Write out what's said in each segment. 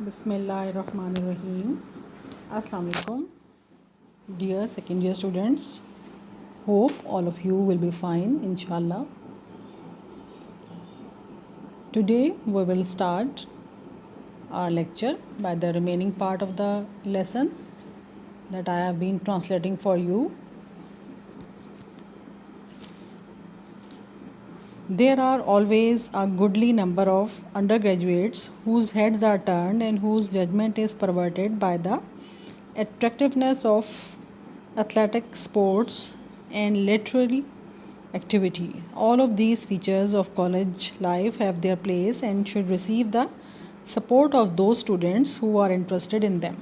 Bismillahirrahmanirrahim. Assalamu alaikum. Dear second year students, hope all of you will be fine, inshallah. Today we will start our lecture by the remaining part of the lesson that I have been translating for you. There are always a goodly number of undergraduates whose heads are turned and whose judgment is perverted by the attractiveness of athletic sports and literary activity. All of these features of college life have their place and should receive the support of those students who are interested in them.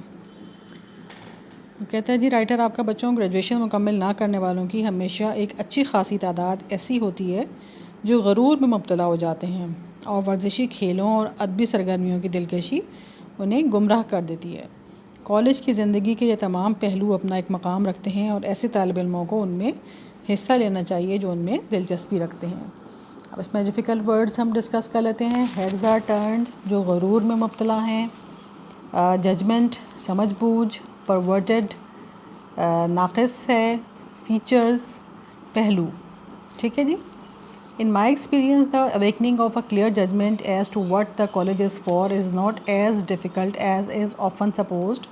कहता है जी writer आपका बच्चों graduation मुकम्मल ना करने वालों की हमेशा एक अच्छी खासी तादाद ऐसी होती है जो गरूर में मुब्तला हो जाते हैं और वर्जिशी खेलों और अदबी सरगर्मियों की दिलकशी उन्हें गुमराह कर देती है। कॉलेज की ज़िंदगी के ये तमाम पहलू अपना एक मकाम रखते हैं और ऐसे तालिब इल्मों को उनमें हिस्सा लेना चाहिए जो उनमें दिलचस्पी रखते हैं। अब इसमें डिफ़िकल्ट वर्ड्स हम डिस्कस कर लेते हैं। हेड्स आर टर्न्ड जो गरूर में मुब्तला हैं, जजमेंट समझ बूझ, परवर्टेड नाक़िस है, फीचर्स पहलू। ठीक है जी। In my experience, the awakening of a clear judgment as to what the college is for is not as difficult as is often supposed.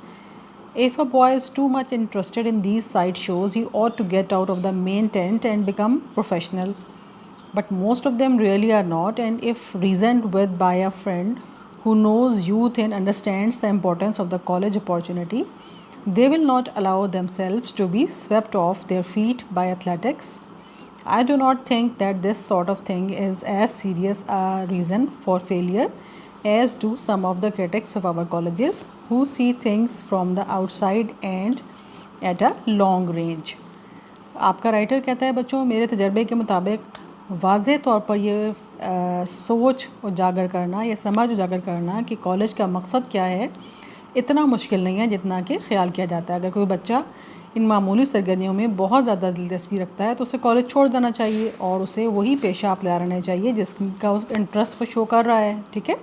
If a boy is too much interested in these side shows, he ought to get out of the main tent and become professional. But most of them really are not, and if reasoned with by a friend who knows youth and understands the importance of the college opportunity, they will not allow themselves to be swept off their feet by athletics. I do not think that this sort of thing is as serious a reason for failure as do some of the critics of our colleges who see things from the outside and at a long range. आपका writer कहता है बच्चों मेरे तजर्बे के मुताबिक वाज़ेह तौर पर ये सोच उजागर करना या समझ उजागर करना कि कॉलेज का मकसद क्या है इतना मुश्किल नहीं है जितना कि ख्याल किया जाता है। अगर कोई बच्चा इन मामूली सरगर्मियों में बहुत ज़्यादा दिलचस्पी रखता है तो उसे कॉलेज छोड़ देना चाहिए और उसे वही पेशा अपना रहना चाहिए जिसका उस इंटरेस्ट वो शो कर रहा है। ठीक है,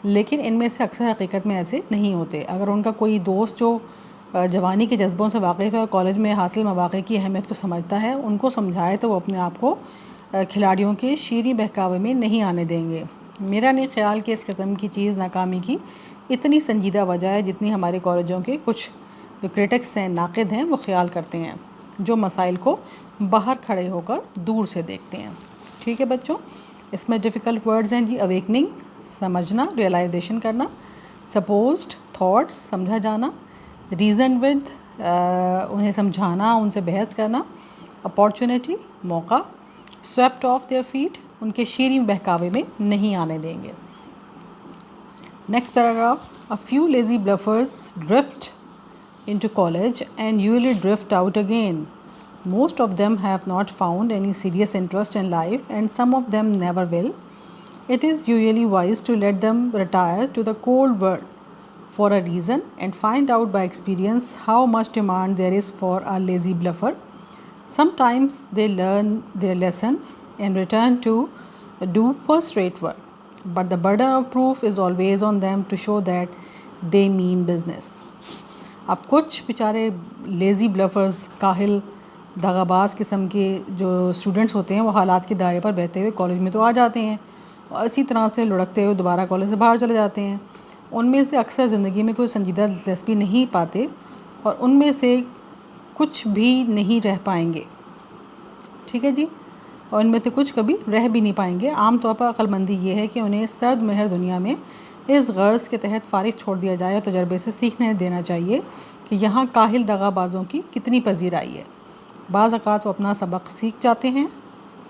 लेकिन इनमें से अक्सर हकीकत में ऐसे नहीं होते। अगर उनका कोई दोस्त जो जवानी के जज्बों से वाकिफ़ है और कॉलेज में हासिल मौक़े की अहमियत को समझता है उनको समझाए तो वो अपने आप को खिलाड़ियों के शीरी बहकावे में नहीं आने देंगे। मेरा नहीं ख्याल कि इस किस्म की चीज़ नाकामी की इतनी संजीदा वजह है जितनी हमारे कॉलेजों के कुछ जो क्रिटिक्स हैं नाक़िद हैं वो ख्याल करते हैं, जो मसाइल को बाहर खड़े होकर दूर से देखते हैं। ठीक है बच्चों, इसमें डिफ़िकल्ट वर्ड्स हैं जी अवेकनिंग समझना, रियलाइजेशन करना, सपोज्ड थॉट्स समझा जाना, रीज़न विद उन्हें समझाना, उनसे बहस करना, अपॉर्चुनिटी मौका, स्वेप्ट ऑफ देयर फीट उनके शीरी बहकावे में नहीं आने देंगे। Next paragraph, a few lazy bluffers drift into college and usually drift out again. Most of them have not found any serious interest in life and some of them never will. It is usually wise to let them retire to the cold world for a reason and find out by experience how much demand there is for a lazy bluffer. Sometimes they learn their lesson and return to do first-rate work, but the burden of proof is always on them to show that they mean business. अब कुछ बेचारे lazy ब्लफर्स काहिल दगाबाज किस्म के जो students होते हैं वो हालात के दायरे पर बहते हुए कॉलेज में तो आ जाते हैं और इसी तरह से लुढ़कते हुए दोबारा कॉलेज से बाहर चले जाते हैं। उनमें से अक्सर ज़िंदगी में कोई संजीदा दिलचस्पी नहीं पाते और उनमें से कुछ भी नहीं रह पाएंगे। ठीक है जी, और इनमें से कुछ कभी रह भी नहीं पाएंगे। आम तौर पर अक्लमंदी ये है कि उन्हें सर्द महर दुनिया में इस गर्ज़ के तहत फारिग छोड़ दिया जाए और तजर्बे से सीखने देना चाहिए कि यहाँ काहिल दगाबाजों की कितनी पजीराई है। बाज़ औक़ात वो अपना सबक सीख जाते हैं,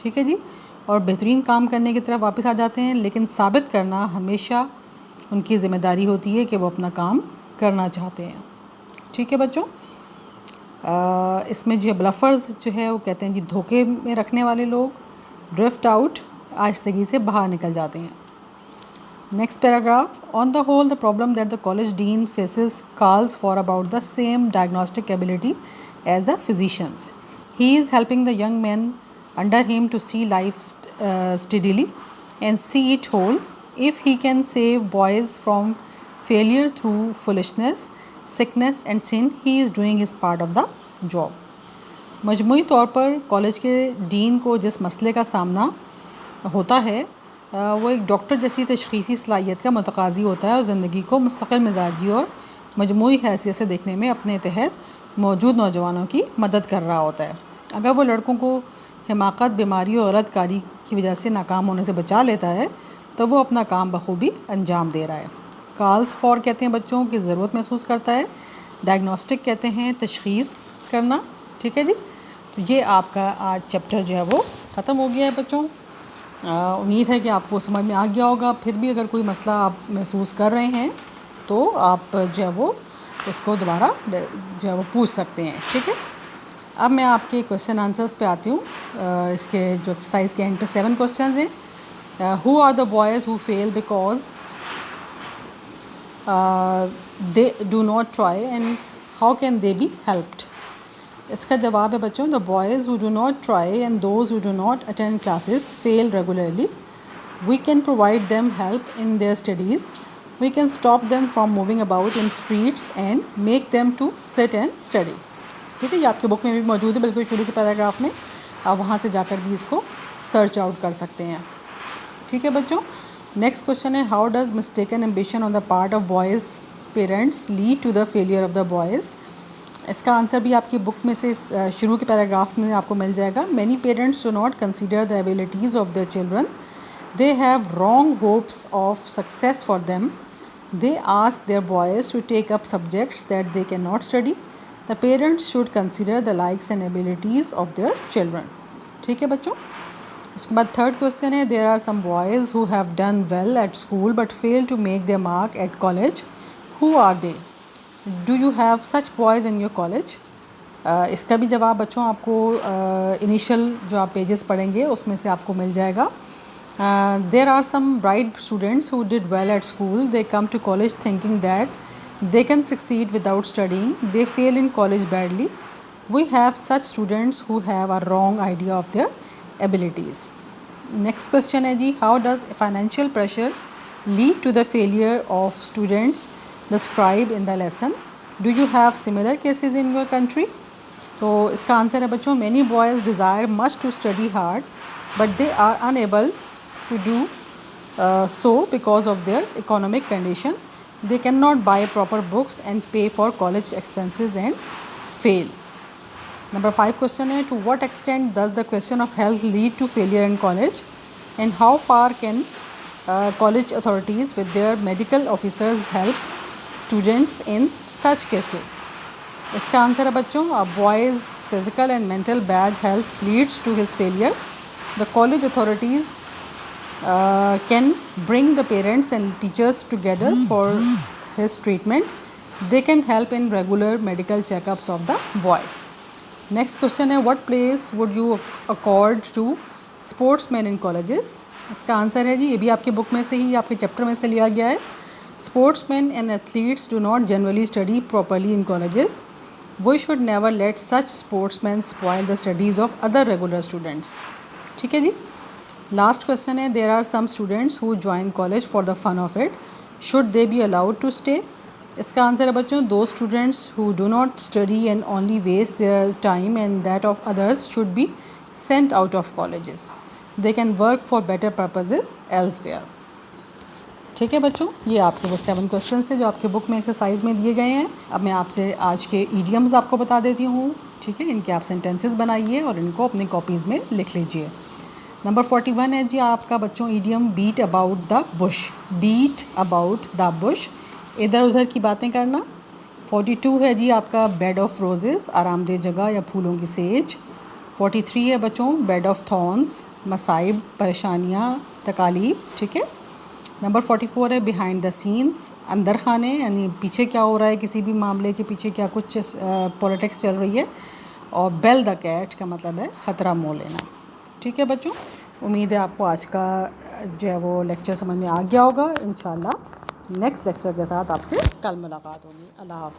ठीक है जी, और बेहतरीन काम करने की तरफ वापस आ जाते हैं, लेकिन साबित करना हमेशा उनकी ज़िम्मेदारी होती है कि वो अपना काम करना चाहते हैं। ठीक है बच्चों, इसमें जो ब्लफर्स जो है वो कहते हैं जी धोखे में रखने वाले लोग, ड्रिफ्ट आउट आहिस्तगी से बाहर निकल जाते हैं। Next paragraph, on the whole the problem that the college dean faces calls for about the same diagnostic ability as the physicians. He is helping the young men under him to see life steadily and see it whole. If he can save boys from failure through foolishness, sickness and sin, he is doing his part of the job. मजमूई तौर पर college के dean को जिस मसले का सामना होता है वो एक डॉक्टर जैसी तशख़ीसी सलाहियत का मुतकाज़ी होता है और ज़िंदगी को मुस्तक़िल मिजाजी और मजमूई हैसियत से देखने में अपने तहत मौजूद नौजवानों की मदद कर रहा होता है। अगर वो लड़कों को हिमाकत, बीमारी और गलतकारी की वजह से नाकाम होने से बचा लेता है तो वो अपना काम बखूबी अंजाम दे रहा है। कॉल्स फॉर कहते हैं बच्चों की ज़रूरत महसूस करता है। डायग्नोस्टिक कहते हैं तशख़ीस करना। ठीक है जी, तो ये आपका आज चैप्टर जो है वो ख़त्म हो गया है बच्चों। उम्मीद है कि आपको समझ में आ गया होगा। फिर भी अगर कोई मसला आप महसूस कर रहे हैं तो आप जो है वो इसको दोबारा जो है वो पूछ सकते हैं। ठीक है, अब मैं आपके क्वेश्चन आंसर्स पे आती हूँ। इसके जो एक्सरसाइज के एंड पे 7 क्वेश्चंस हैं। Who are the boys who fail because they do not try and how can they be helped. इसका जवाब है बच्चों, the boys who do not try and those who do not attend classes fail regularly. We can provide them help in their studies. We can stop them from moving about in streets and make them to sit and study. ठीक है, ये आपके book में भी मौजूद है, बिल्कुल शुरू के पैराग्राफ में। आप वहाँ से जाकर भी इसको सर्च आउट कर सकते हैं। ठीक है बच्चों, नेक्स्ट क्वेश्चन है, how does mistaken ambition on the part of boys parents lead to the failure of the boys. इसका आंसर भी आपकी बुक में से शुरू के पैराग्राफ में आपको मिल जाएगा। Many parents do not consider the abilities of their children. They have wrong hopes of success for them. They ask their boys to take up subjects that they can not study. The parents should consider the likes and abilities of their children. ठीक है बच्चों, उसके बाद third question है, there are some boys who have done well at school but fail to make their mark eight college. Who are they? Do you have such boys in your college? इसका भी जवाब बच्चों आपको initial जो आप pages पढ़ेंगे उसमें से आपको मिल जाएगा। There are some bright students who did well at school. They come to college thinking that they can succeed without studying. They fail in college badly. We have such students who have a wrong idea of their abilities. Next question है जी, how does financial pressure lead to the failure of students described in the lesson? Do you have similar cases in your country? तो इसका answer है बच्चों, many boys desire much to study hard but they are unable to do so because of their economic condition. They cannot buy proper books and pay for college expenses and fail. Number 5 question है, to what extent does the question of health lead to failure in college and how far can college authorities with their medical officers help students in such cases? इसका answer है बच्चों, a boy's physical and mental bad health leads to his failure. The college authorities can bring the parents and teachers together for his treatment. They can help in regular medical checkups of the boy. Next question है, what place would you accord to sportsmen in colleges? इसका answer है जी, ये भी आपके book में से ही आपके chapter में से लिया गया है। Sportsmen and athletes do not generally study properly in colleges. We should never let such sportsmen spoil the studies of other regular students. ठीक है जी। लास्ट क्वेश्चन है, there are some students who join college for the fun of it. Should they be allowed to stay? इसका answer है बच्चों, those students who do not study and only waste their time and that of others should be sent out of colleges. They can work for better purposes elsewhere. ठीक है बच्चों, ये आपके वो 7 question हैं जो आपके बुक में एक्सरसाइज में दिए गए हैं। अब मैं आपसे आज के ईडियम्स आपको बता देती हूँ। ठीक है, इनके आप सेंटेंसेस बनाइए और इनको अपनी कॉपीज़ में लिख लीजिए। नंबर 41 है जी आपका बच्चों idiom, beat about the bush. Beat about the bush, इधर उधर की बातें करना। 42 है जी आपका, बेड ऑफ रोजेज़, आरामदेह जगह या फूलों की सेज। 43 है बच्चों, बेड ऑफ थॉर्न्स, मसाइब, परेशानियाँ, तकालीफ। ठीक है। नंबर 44 है, बिहाइंड द सीन्स, अंदर खाने, यानी पीछे क्या हो रहा है, किसी भी मामले के पीछे क्या कुछ पॉलिटिक्स चल रही है। और बेल द कैट का मतलब है ख़तरा मोल लेना। ठीक है बच्चों, उम्मीद है आपको आज का जो है वो लेक्चर समझ में आ गया होगा। इंशाल्लाह नेक्स्ट लेक्चर के साथ आपसे कल मुलाकात होगी। अल्लाह हाफ़िज़।